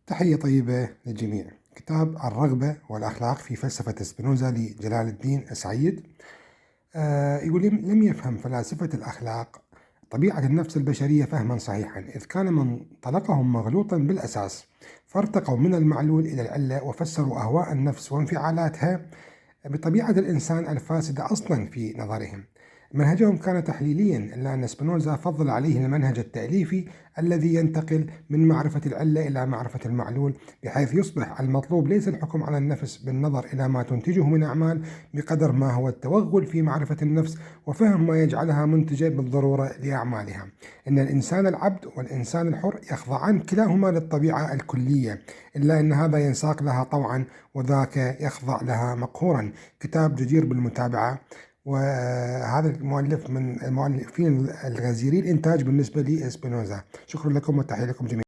تحية طيبة للجميع. كتاب الرغبة والأخلاق في فلسفة سبينوزا لجلال الدين السعيد. يقول لم يفهم فلاسفة الأخلاق طبيعة النفس البشرية فهما صحيحا، إذ كان منطلقهم مغلوطا بالأساس، فارتقوا من المعلول إلى العلة وفسروا أهواء النفس وانفعالاتها بطبيعة الإنسان الفاسدة أصلا في نظرهم. منهجهم كان تحليليا، إلا أن سبينوزا فضل عليه المنهج التأليفي الذي ينتقل من معرفة العلة إلى معرفة المعلول، بحيث يصبح المطلوب ليس الحكم على النفس بالنظر إلى ما تنتجه من أعمال، بقدر ما هو التوغل في معرفة النفس وفهم ما يجعلها منتجة بالضرورة لأعمالها. إن الإنسان العبد والإنسان الحر يخضعان كلاهما للطبيعة الكلية، إلا أن هذا ينساق لها طوعا وذاك يخضع لها مقهورا. كتاب جدير بالمتابعة، وهذا المؤلف من المؤلفين الغزيري الإنتاج بالنسبة لسبينوزا. شكرا لكم وتحية لكم جميعا.